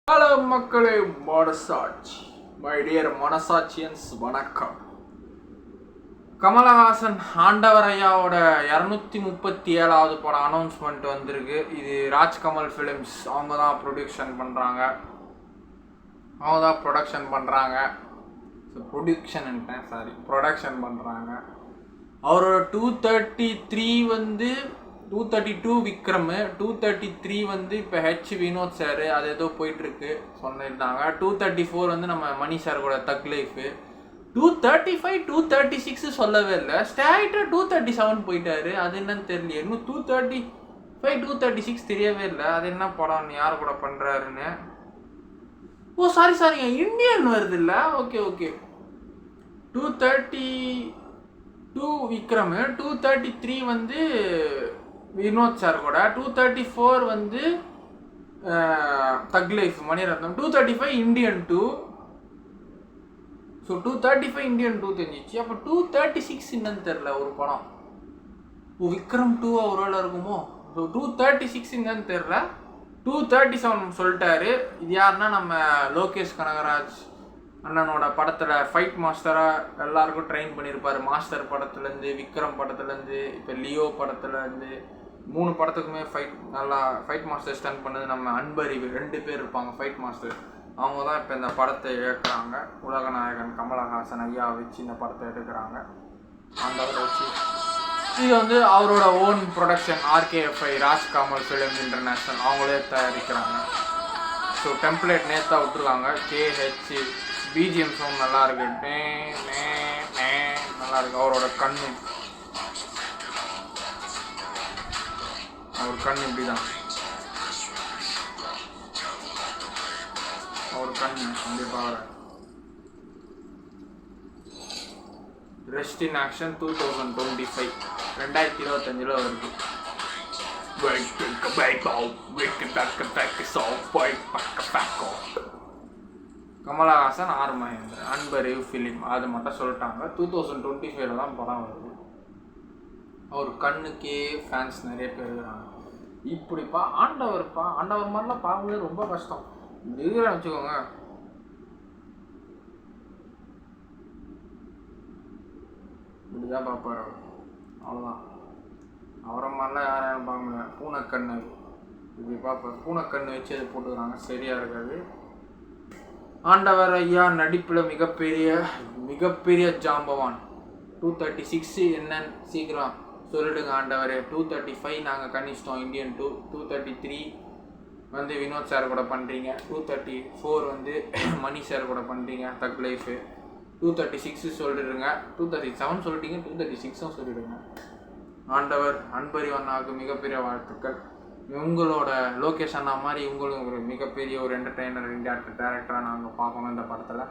Hello மக்களே, மனசாட்சி my dear மனசாட்சியன்ஸ், வணக்கம். கமலஹாசன் ஆண்டவர் ஐயாவோட 237வது படம் அனௌன்ஸ்மெண்ட் வந்திருக்கு. இது ராஜ்கமல் ஃபிலிம்ஸ் அவங்க தான் ப்ரொடக்ஷன் பண்ணுறாங்க. அவரோட 233 232 விக்ரம், 233 இப்போ வினோத் சார், அது ஏதோ போயிட்டுருக்கு சொன்னிருந்தாங்க. 234 நம்ம மணி சார் கூட தக் லைஃப். 235 236 சொல்லவே இல்லை, ஸ்ட்ரைட்டாக 237 போயிட்டாரு. அது என்னன்னு தெரியல. இன்னும் 235 236 தெரியவே இல்லை. அது என்ன படம், யார் கூட பண்ணுறாருன்னு. ஓ சாரிங்க, இந்தியன் வருது இல்லை. ஓகே 232 விக்ரம், 233 வினோத் சார் கூட, 234 Thug Life Mani Ratnam, 235 Indian 2. So 235 Indian 2 தெரிஞ்சிச்சு. அப்போ 236 என்னன்னு தெரில ஒரு படம். விக்ரம் 2 அவரோட இருக்குமோ. ஸோ 236 என்னன்னு தெரில. 237 சொல்லிட்டாரு. இது யாருன்னா நம்ம லோகேஷ் கனகராஜ் அண்ணனோட படத்தில் ஃபைட் மாஸ்டராக எல்லாருக்கும் ட்ரெயின் பண்ணியிருப்பார். மாஸ்டர் படத்துலேருந்து, விக்ரம் படத்துலேருந்து, இப்போ லியோ படத்துலேருந்து 3 படத்துக்குமே ஃபைட் மாஸ்டர் ஸ்டன் பண்ணது நம்ம அன்பறிவு 2 பேர் இருப்பாங்க ஃபைட் மாஸ்டர். அவங்க தான் இப்போ இந்த படத்தை இயக்குறாங்க. உலகநாயகன் கமலஹாசன் ஐயா வச்சு இந்த படத்தை எடுக்கிறாங்க. அந்த வச்சு இது அவரோட own production. RKFI Rajkamal film international அவங்களே தயாரிக்கிறாங்க. ஸோ டெம்ப்ளேட் நேற்று விட்டுருக்காங்க. KH BGM சவுண்ட் நல்லா இருக்கு, நல்லா இருக்கு. அவரோட கண்ணு இப்படிதான். அவர் கண்ணு கண்டிப்பாக ரெஸ்ட் இன் ஆக்ஷன் 2025 2025 வருது. கமலஹாசன் ஆர் மகேந்திரன் அன்பறிவு ஃபிலிம் அது மட்டும் சொல்லிட்டாங்க. 2025 தான் படம் வருது. அவர் கண்ணுக்கே ஃபேன்ஸ் நிறைய பேர் இருக்கிறாங்க. இப்படிப்பா ஆண்டவர் மாதிரிலாம் பார்க்கவே ரொம்ப கஷ்டம். இருக்கிறேன்னு வச்சுக்கோங்க. இப்படிதான் பார்ப்பார் அவர். அவ்வளோதான். அவரை மாதிரிலாம் யாரும் பார்க்க முடியாது. பூனைக்கண்ணு இப்படி பார்ப்பார். பூனைக்கண்ணு வச்சு அது போட்டுக்கிறாங்க, சரியாக இருக்காது. ஆண்டவர் ஐயா நடிப்பில் மிகப்பெரிய ஜாம்பவான். 236 என்னன்னு சீக்கிரம் சொல்லிடுங்க ஆண்டவர். 235 நாங்கள் கணிச்சிட்டோம் இந்தியன் 2. 233 வினோத் சார் கூட பண்ணுறீங்க. 234 மணி சார் கூட பண்ணுறீங்க தக் லைஃப். 236 சொல்லிடுங்க. 237 சொல்லிட்டீங்க, 236 சொல்லிடுங்க. ஆண்டவர் அன்பறிவு அண்ணாவுக்கு மிகப்பெரிய வாழ்த்துக்கள். உங்களோட லோகேஷ் அண்ணா மாதிரி உங்களும் ஒரு மிகப்பெரிய ஒரு என்டர்டெய்னர், இந்தியா டேரக்டராக நாங்கள் பார்க்கணும் இந்த படத்தில்.